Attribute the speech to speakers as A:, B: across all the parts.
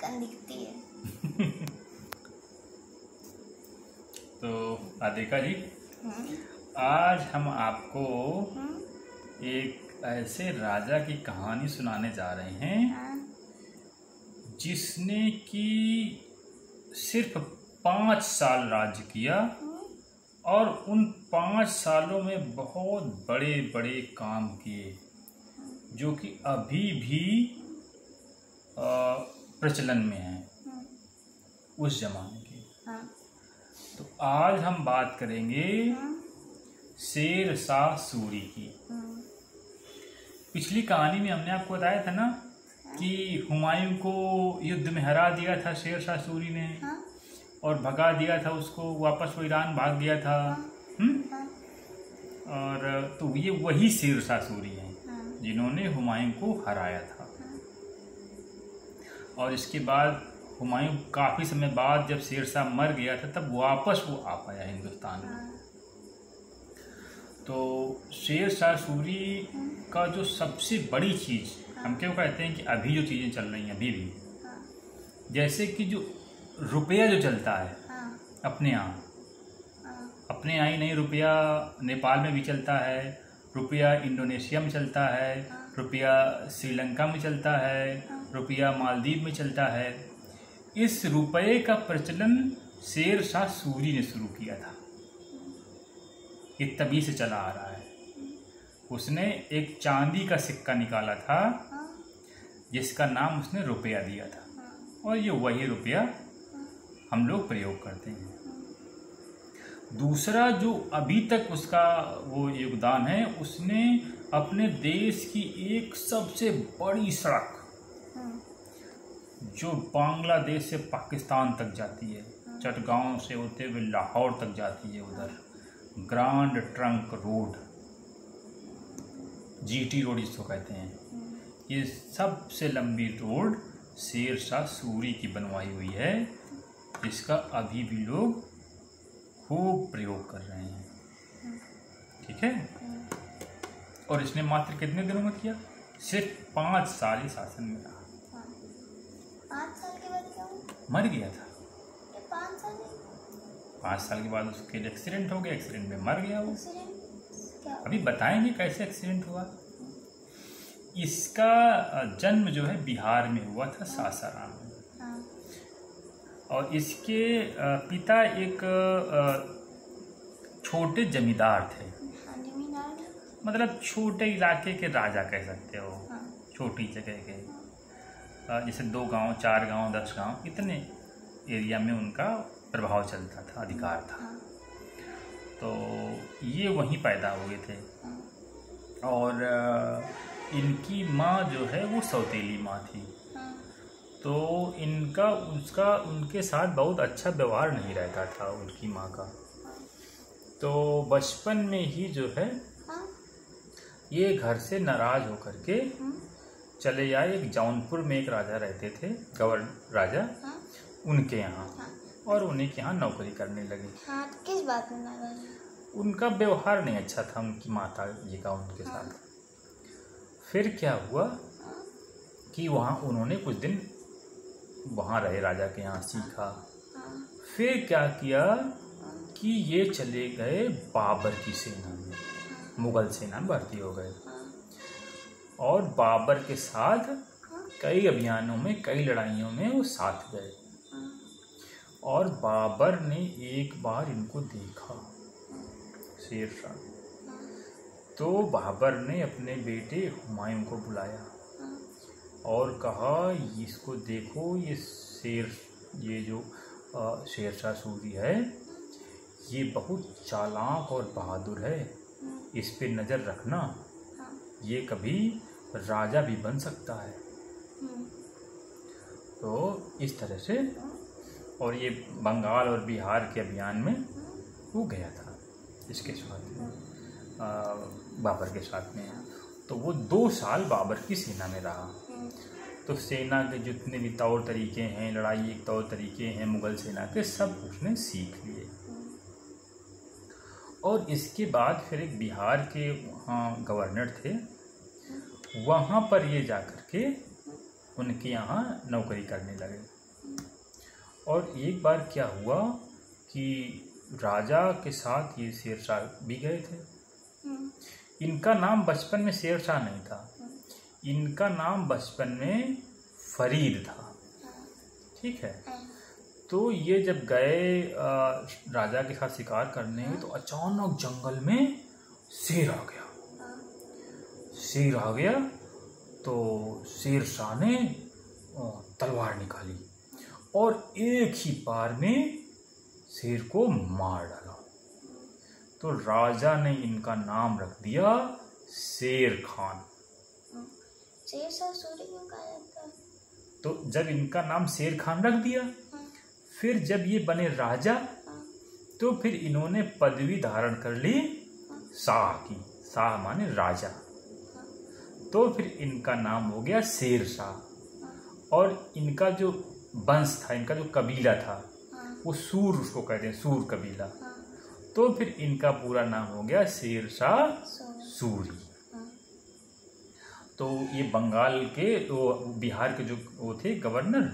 A: Chicken दिखती है।
B: तो राधिका जी, आज हम आपको एक ऐसे राजा की कहानी सुनाने जा रहे हैं जिसने कि सिर्फ 5 साल राज्य किया और उन 5 सालों में बहुत बड़े बड़े काम किए जो कि अभी भी प्रचलन में हैं उस जमाने के। तो आज हम बात करेंगे शेर शाह सूरी की। पिछली कहानी में हमने आपको बताया था ना कि हुमायूं को युद्ध में हरा दिया था शेर शाह सूरी ने और भगा दिया था उसको, वापस वो ईरान भाग गया था। और तो ये वही शेर शाह सूरी हैं जिन्होंने हुमायूं को हराया था। और इसके बाद हुमायूं काफ़ी समय बाद जब शेर शाह मर गया था तब वापस वो आ पाया हिंदुस्तान में। तो शेर शाह सूरी का जो सबसे बड़ी चीज़ हम क्यों कहते हैं कि अभी जो चीज़ें चल रही हैं अभी भी, जैसे कि जो रुपया जो चलता है अपने यहाँ ही नहीं, रुपया नेपाल में भी चलता है, रुपया इंडोनेशिया में चलता है, रुपया श्रीलंका में चलता है, रुपया मालदीव में चलता है। इस रुपये का प्रचलन शेर शाह सूरी ने शुरू किया था। ये तभी से चला आ रहा है। उसने एक चांदी का सिक्का निकाला था जिसका नाम उसने रुपया दिया था और ये वही रुपया हम लोग प्रयोग करते हैं। दूसरा जो अभी तक उसका वो योगदान है, उसने अपने देश की एक सबसे बड़ी सड़क जो बांग्लादेश से पाकिस्तान तक जाती है, चटगांव से होते हुए लाहौर तक जाती है, उधर grand trunk road, GT road जिसको कहते हैं, ये सबसे लंबी रोड शेर शाह सूरी की बनवाई हुई है, जिसका अभी भी लोग खूब प्रयोग कर रहे हैं। ठीक है। और इसने मात्र कितने दिनों में किया? सिर्फ 5 साल ही शासन में रहा।
A: 5 साल के बाद क्या हुआ?
B: मर गया था।
A: 5
B: साल के बाद उसके एक्सीडेंट हो गया, एक्सीडेंट में मर गया वो।
A: क्या?
B: अभी बताएंगे कैसे एक्सीडेंट हुआ। इसका जन्म जो है बिहार में हुआ था, सासाराम में। और इसके पिता एक छोटे जमींदार थे, मतलब छोटे इलाके के राजा कह सकते हो, छोटी जगह के, जैसे 2 गांव, 4 गांव, 10 गांव, इतने एरिया में उनका प्रभाव चलता था, अधिकार था। तो ये वहीं पैदा हुए थे। और इनकी माँ जो है वो सौतेली माँ थी, तो उसका उनके साथ बहुत अच्छा व्यवहार नहीं रहता था उनकी माँ का। तो बचपन में ही जो है ये घर से नाराज होकर के चले आए। एक जौनपुर में एक राजा रहते थे, गवर्नर राजा, उनके यहाँ, और उन्हीं के यहाँ नौकरी करने लगे।
A: किस बात में नाराज?
B: उनका व्यवहार नहीं अच्छा था उनकी माता जी का उनके साथ। फिर क्या हुआ कि वहाँ उन्होंने कुछ दिन वहाँ रहे, राजा के यहाँ सीखा। फिर क्या किया कि ये चले गए बाबर की सेना में, मुगल सेना में भर्ती हो गए और बाबर के साथ कई अभियानों में, कई लड़ाइयों में वो साथ गए। और बाबर ने एक बार इनको देखा, शेर शाह, तो बाबर ने अपने बेटे हुमायूं को बुलाया और कहा, इसको देखो, ये जो शेर शाह सूरी है, ये बहुत चालाक और बहादुर है, इस पे नज़र रखना, ये कभी राजा भी बन सकता है। तो इस तरह से, और ये बंगाल और बिहार के अभियान में वो गया था इसके साथ में, बाबर के साथ में। तो वो 2 साल बाबर की सेना में रहा। तो सेना के जितने भी तौर तरीके हैं, लड़ाई के तौर तरीके हैं मुगल सेना के, सब उसने सीख लिए। और इसके बाद फिर एक बिहार के वहाँ गवर्नर थे, वहाँ पर ये जाकर के उनके यहाँ नौकरी करने लगे। और एक बार क्या हुआ कि राजा के साथ ये शेरशाह भी गए थे। इनका नाम बचपन में शेरशाह नहीं था, इनका नाम बचपन में फरीद था। ठीक है, तो ये जब गए राजा के साथ शिकार करने, तो अचानक जंगल में शेर आ गया। शेर आ गया तो शेरशाह ने तलवार निकाली और एक ही बार में शेर को मार डाला। तो राजा ने इनका नाम रख दिया शेर खान।
A: शेरशाह सूरी क्यों कहा जाता है?
B: तो जब इनका नाम शेर खान रख दिया, फिर जब ये बने राजा, तो फिर इन्होंने पदवी धारण कर ली शाह की। शाह माने राजा। तो फिर इनका नाम हो गया शेरशाह। और इनका जो वंश था, इनका जो कबीला था, वो सूर उसको कहते हैं, सूर कबीला। तो फिर इनका पूरा नाम हो गया शेरशाह सूरी। तो ये बंगाल के, वो बिहार के जो वो थे गवर्नर,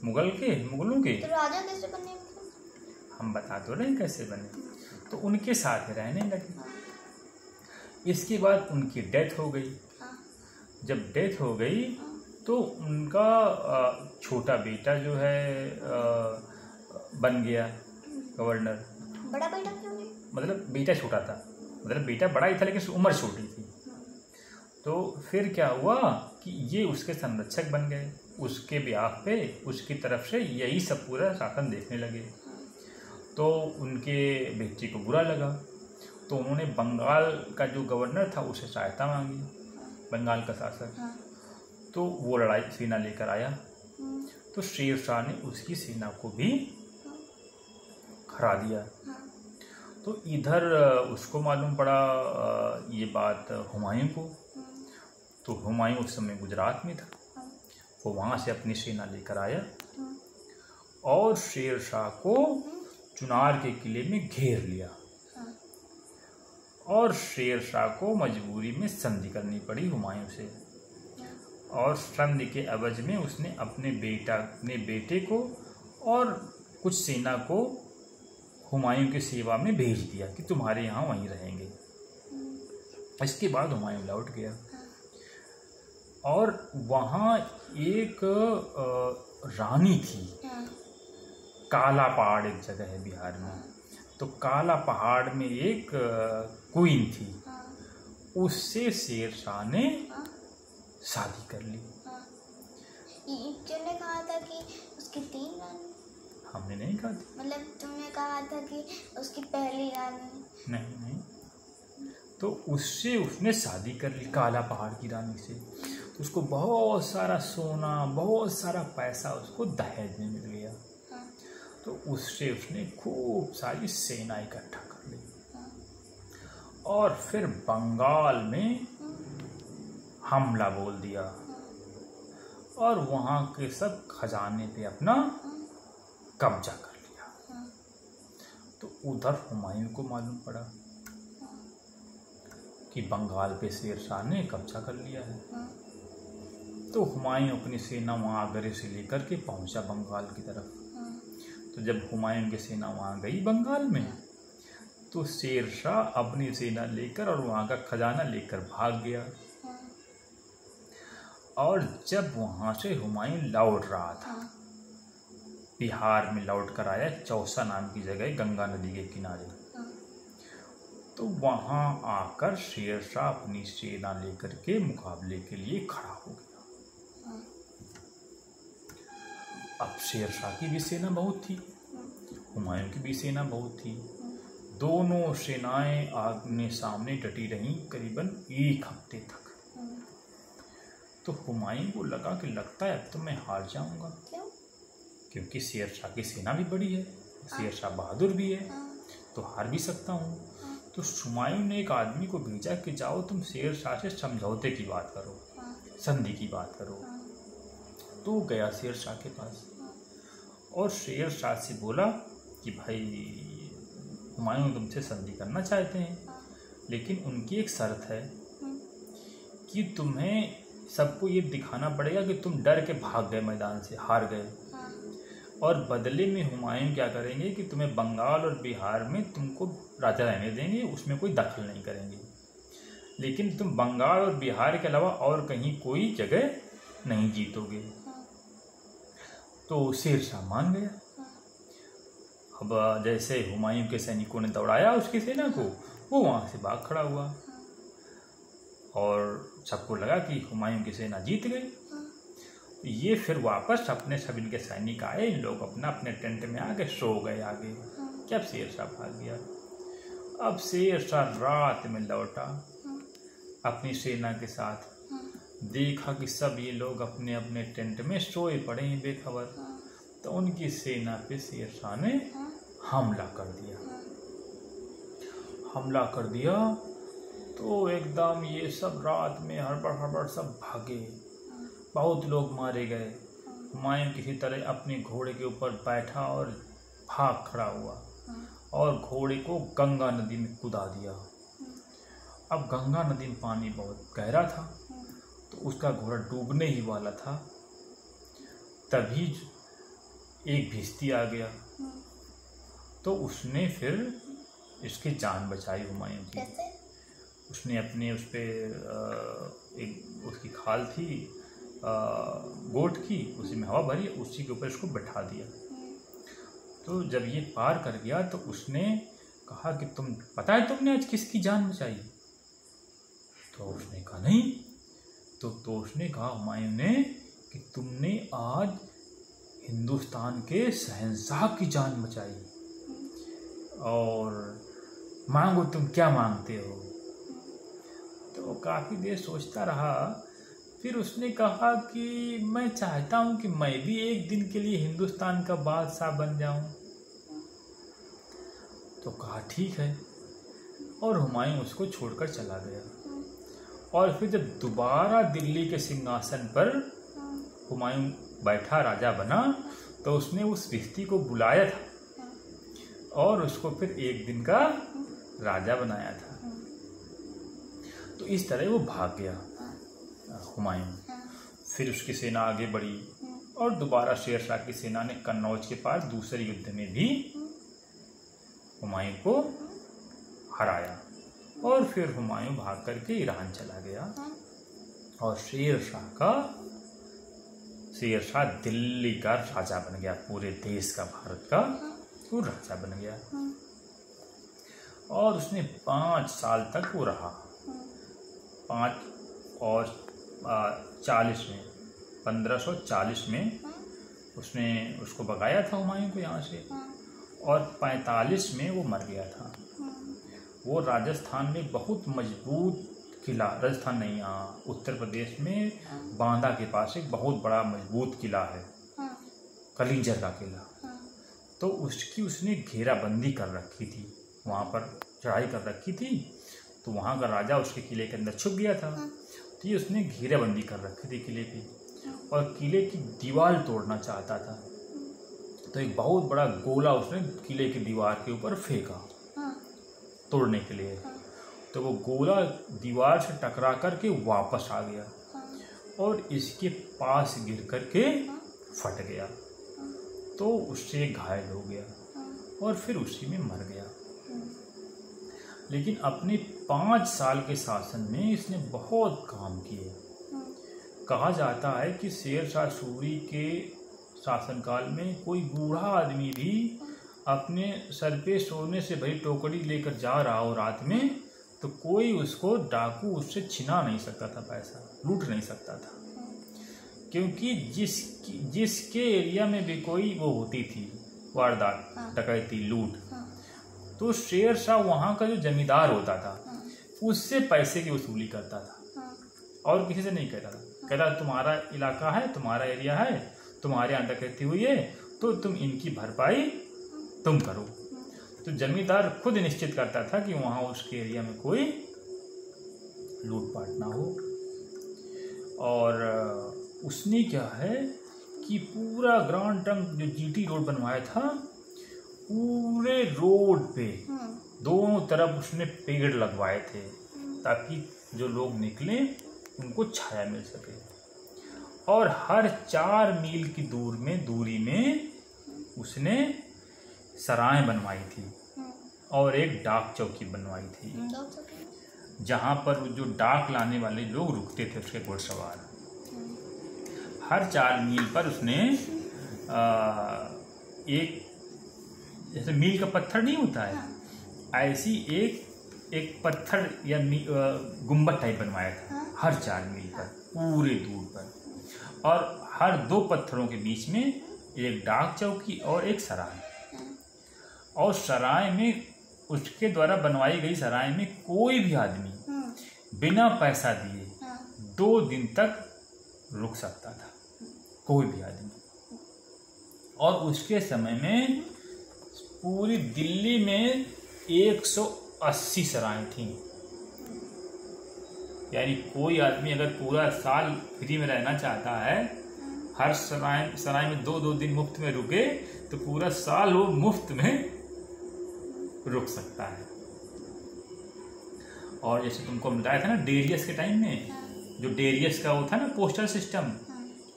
B: मुगलों के।
A: तो राजा कैसे बने?
B: हम बता तो रहे कैसे बने। तो उनके साथ रहने लगे। इसके बाद उनकी डेथ हो गई। जब डेथ हो गई तो उनका छोटा बेटा जो है बन गया गवर्नर।
A: बड़ा बेटा क्यों नहीं?
B: मतलब बेटा छोटा था, मतलब बेटा बड़ा ही था लेकिन उम्र छोटी थी। तो फिर क्या हुआ कि ये उसके संरक्षक बन गए। उसके ब्याह पे उसकी तरफ से यही सब पूरा शासन देखने लगे। तो उनके बेटे को बुरा लगा, तो उन्होंने बंगाल का जो गवर्नर था उसे सहायता मांगी, बंगाल का शासक। तो वो लड़ाई सेना लेकर आया। तो शेरशाह ने उसकी सेना को भी हरा दिया। तो इधर उसको मालूम पड़ा ये बात हुमायूं को। तो हुमायूं उस समय गुजरात में था, वो वहाँ से अपनी सेना लेकर आया और शेरशाह को चुनार के किले में घेर लिया। और शेरशाह को मजबूरी में संधि करनी पड़ी हुमायूं से। और संधि के एवज में उसने अपने बेटे को और कुछ सेना को हुमायूं की सेवा में भेज दिया कि तुम्हारे यहाँ वहीं रहेंगे। इसके बाद हुमायूं लौट गया और वहाँ एक रानी थी। काला पहाड़ एक जगह है बिहार में। तो काला पहाड़ में एक क्वीन थी, उससे शेरशाह ने शादी कर ली।
A: तुमने कहा था कि उसकी 3 रानी।
B: हमने नहीं कहा था।
A: मतलब तुमने कहा था कि उसकी पहली रानी।
B: नहीं, तो उससे उसने शादी कर ली, काला पहाड़ की रानी से। उसको बहुत सारा सोना, बहुत सारा पैसा उसको दहेज में मिल गया। तो उससे उसने खूब सारी सेना इकट्ठा कर ली और फिर बंगाल में हमला बोल दिया और वहाँ के सब खजाने पे अपना कब्जा कर लिया। तो उधर हुमायूं को मालूम पड़ा कि बंगाल पे शेरशाह ने कब्जा कर लिया है। तो हुमायूं अपनी सेना वहाँ आगरे से लेकर के पहुँचा बंगाल की तरफ। तो जब हुमायूं की सेना वहाँ गई बंगाल में, तो शेरशाह अपनी सेना लेकर और वहाँ का खजाना लेकर भाग गया। और जब वहाँ से हुमायूं लौट रहा था, बिहार में लौट कर आया, चौसा नाम की जगह गंगा नदी के किनारे। तो वहाँ आकर शेरशाह अपनी सेना लेकर के मुकाबले के लिए खड़ा हो गया। अब शेरशाह की भी सेना बहुत थी, हुमायूं की भी सेना बहुत थी। दोनों सेनाएं आमने सामने डटी रहीं करीबन 1 हफ्ते तक। तो हुमायूं को लगा कि लगता है अब तो मैं हार जाऊंगा।
A: क्यों?
B: क्योंकि शेरशाह की सेना भी बड़ी है, शेरशाह बहादुर भी है, तो हार भी सकता हूँ। तो हुमायूं ने एक आदमी को भेजा कि जाओ तुम शेरशाह से समझौते की बात करो, संधि की बात करो। तो गया शेरशाह के पास और शेरशाह से बोला कि भाई हुमायूं तुमसे संधि करना चाहते हैं, लेकिन उनकी एक शर्त है कि तुम्हें सबको ये दिखाना पड़ेगा कि तुम डर के भाग गए, मैदान से हार गए,
A: हाँ,
B: और बदले में हुमायूं क्या करेंगे कि तुम्हें बंगाल और बिहार में तुमको राजा रहने देंगे, उसमें कोई दखल नहीं करेंगे, लेकिन तुम बंगाल और बिहार के अलावा और कहीं कोई जगह नहीं जीतोगे।
A: हाँ,
B: तो शेरशाह मान गया।
A: हाँ,
B: अब जैसे हुमायूं के सैनिकों ने दौड़ाया उसकी सेना को, वो वहाँ से भाग खड़ा हुआ
A: हाँ,
B: और सबको लगा कि हुमायूं की सेना जीत गई।
A: हाँ,
B: ये फिर वापस अपने सब इनके सैनिक आए, इन लोग अपना अपने टेंट में आके सो गए आगे।
A: हाँ,
B: जब शेरशाह भाग गया, अब शेरशाह रात में लौटा
A: हाँ,
B: अपनी सेना के साथ,
A: हाँ,
B: देखा कि सब ये लोग अपने अपने टेंट में सोए पड़े हैं बेखबर।
A: हाँ,
B: तो उनकी सेना पे शेरशाह ने
A: हाँ,
B: हमला कर दिया।
A: हाँ,
B: हमला कर दिया तो एकदम ये सब रात में हड़बड़ हड़बड़ सब भागे,
A: हाँ,
B: बहुत लोग मारे गए।
A: हाँ,
B: हुमायूं किसी तरह अपने घोड़े के ऊपर बैठा और भाग खड़ा हुआ
A: हाँ,
B: और घोड़े को गंगा नदी में कूदा दिया। अब गंगा नदी में पानी बहुत गहरा था,
A: हाँ,
B: तो उसका घोड़ा डूबने ही वाला था। तभी एक भिश्ती आ गया,
A: हाँ,
B: तो उसने फिर इसकी जान बचाई हुमायूं की।
A: कैसे?
B: उसने अपने उस पर एक उसकी खाल थी गोट की, उसी में हवा भरी, उसी के ऊपर इसको बैठा दिया।
A: हाँ,
B: तो जब ये पार कर गया तो उसने कहा कि तुम पता है तुमने आज किसकी जान बचाई? तो उसने कहा नहीं। तो उसने कहा हुमायूं ने कि तुमने आज हिंदुस्तान के शहंशाह की जान बचाई, और मांगो तुम क्या मांगते हो। तो काफ़ी देर सोचता रहा, फिर उसने कहा कि मैं चाहता हूँ कि मैं भी एक दिन के लिए हिंदुस्तान का बादशाह बन जाऊँ। तो कहा ठीक है, और हुमायूं उसको छोड़कर चला गया। और फिर जब दोबारा दिल्ली के सिंहासन पर हुमायूं बैठा, राजा बना, तो उसने उस भिश्ती को बुलाया था और उसको फिर एक दिन का राजा बनाया था। तो इस तरह वो भाग गया हुमायूं। फिर उसकी सेना आगे बढ़ी और दोबारा शेरशाह की सेना ने कन्नौज के पास दूसरे युद्ध में भी हुमायूं को हराया, और फिर हुमायूं भाग करके ईरान चला गया, और शेरशाह दिल्ली का राजा बन गया, पूरे देश का, भारत का वो राजा बन गया। और उसने 5 साल तक वो रहा। 1540 में उसने उसको भगाया था हुमायूं को यहाँ से, और 45 में वो मर गया था। वो राजस्थान में बहुत मजबूत किला, राजस्थान नहीं, यहाँ उत्तर प्रदेश में बांदा के पास एक बहुत बड़ा मजबूत किला है, कलिंजर का किला। तो उसकी उसने घेराबंदी कर रखी थी, वहाँ पर चढ़ाई कर रखी थी। तो वहाँ का राजा उसके किले के अंदर छुप गया था, तो ये उसने घेराबंदी कर रखी थी किले की, और किले की दीवार तोड़ना चाहता था। तो एक बहुत बड़ा गोला उसने किले की दीवार के ऊपर फेंका तोड़ने के लिए। तो वो गोला दीवार से टकरा करके वापस आ गया और इसके पास गिर करके फट गया, तो उससे घायल हो गया और फिर उसी में मर गया। लेकिन अपने 5 साल के शासन में इसने बहुत काम किए। कहा जाता है कि शेरशाह सूरी के शासनकाल में कोई बूढ़ा आदमी भी अपने सर पे सोने से भरी टोकरी लेकर जा रहा हो रात में, तो कोई उसको डाकू उससे छिना नहीं सकता था, पैसा लूट नहीं सकता था, क्योंकि जिसके एरिया में भी कोई वो होती थी वारदात, डकैती, लूट, तो शेरशाह वहाँ का जो जमींदार होता था उससे पैसे की वसूली करता था, और किसी से नहीं कहता था। कहता तुम्हारा इलाका है, तुम्हारा एरिया है, तुम्हारे यहाँ डकैती हुई है, तो तुम इनकी भरपाई तुम करो। तो जमींदार खुद निश्चित करता था कि वहाँ उसके एरिया में कोई लूटपाट ना हो। और उसने क्या है कि पूरा ग्रांड ट्रंक जो जीटी रोड बनवाया था, पूरे रोड पे दोनों तरफ उसने पेड़ लगवाए थे, ताकि जो लोग निकले उनको छाया मिल सके। और हर 4 मील की दूरी में उसने सराय बनवाई थी और एक डाक चौकी बनवाई थी, जहाँ पर जो डाक लाने वाले लोग रुकते थे उसके घुड़सवार। हर 4 मील पर उसने एक जैसे मील का पत्थर नहीं होता है, ऐसी एक पत्थर या गुम्बद टाइप बनवाया था हर 4 मील पर पूरे दूर पर। और हर 2 पत्थरों के बीच में एक डाक चौकी और एक सराय। और सराय में, उसके द्वारा बनवाई गई सराय में कोई भी आदमी बिना पैसा दिए 2 दिन तक रुक सकता था, कोई भी आदमी। और उसके समय में पूरी दिल्ली में 180 सराय थी। यानी कोई आदमी अगर पूरा साल फ्री में रहना चाहता है, हर सराय में 2-2 दिन मुफ्त में रुके, तो पूरा साल वो मुफ्त में रुक सकता है। और जैसे तुमको बताया था ना डेरियस के टाइम में, जो डेरियस का वो था ना पोस्टल सिस्टम,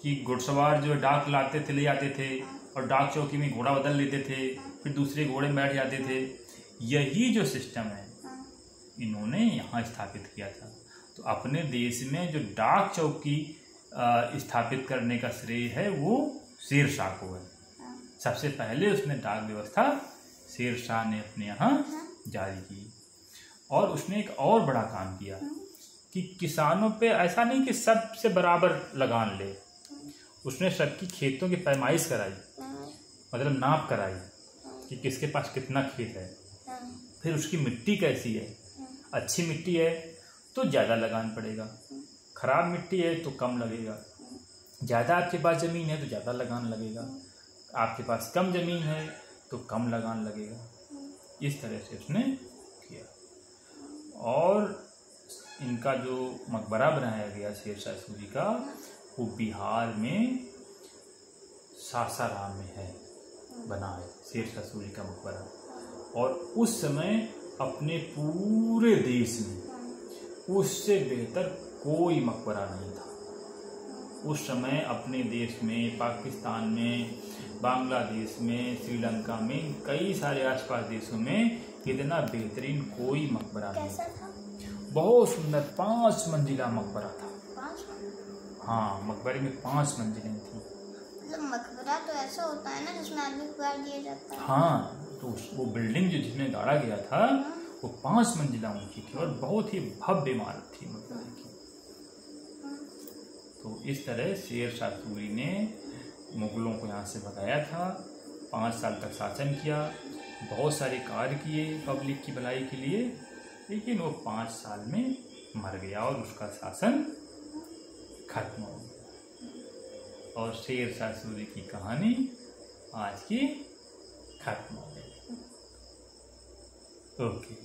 B: कि घुड़सवार जो डाक लाते थे, ले आते थे और डाक चौकी में घोड़ा बदल लेते थे, फिर दूसरे घोड़े में बैठ जाते थे। यही जो सिस्टम है इन्होंने यहाँ स्थापित किया था। तो अपने देश में जो डाक चौकी स्थापित करने का श्रेय है वो शेर शाह को है। सबसे पहले उसने डाक व्यवस्था शेर शाह ने अपने यहाँ जारी की। और उसने एक और बड़ा काम किया कि किसानों पे ऐसा नहीं कि सबसे बराबर लगान ले, उसने सबकी खेतों की पैमाइश कराई, मतलब नाप कराई कि किसके पास कितना खेत है, फिर उसकी मिट्टी कैसी है। अच्छी मिट्टी है तो ज़्यादा लगान पड़ेगा, खराब मिट्टी है तो कम लगेगा। ज़्यादा आपके पास ज़मीन है तो ज़्यादा लगान लगेगा, आपके पास कम ज़मीन है तो कम लगान लगेगा। इस तरह से उसने किया। और इनका जो मकबरा बनाया गया शेरशाह सूरी का, वो बिहार में सासाराम में है, बना है शेरशाह सूरी का मकबरा। और उस समय अपने पूरे देश में उससे बेहतर कोई मकबरा नहीं था। उस समय अपने देश में, पाकिस्तान में, बांग्लादेश में, श्रीलंका में, कई सारे आसपास देशों में इतना बेहतरीन कोई मकबरा नहीं था। बहुत सुंदर 5 मंजिला मकबरा था। हाँ, मकबरे में 5 मंजिलें थी।
A: मतलब मकबरा तो ऐसा होता है ना जिसमें आदमी को गाड़ दिया जाता है।
B: हाँ, तो वो बिल्डिंग जो जिसमें गाड़ा गया था वो 5 मंजिला ऊंची थी और बहुत ही भव्य इमारत थी मकबरे की। तो इस तरह शेरशाह सूरी ने मुगलों को यहाँ से भगाया था। 5 साल तक शासन किया, बहुत सारे कार्य किए पब्लिक की भलाई के लिए, लेकिन वो 5 साल में मर गया और उसका शासन खत्म हो गया। और शेरशाह सूरी की कहानी आज की खत्म हो गई। ओके।